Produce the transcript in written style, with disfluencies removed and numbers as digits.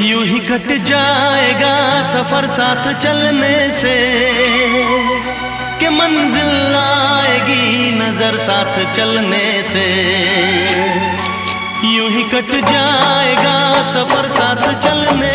यूं ही कट जाएगा सफर साथ चलने से, कि मंजिल आएगी नजर साथ चलने से। यूं ही कट जाएगा सफर साथ चलने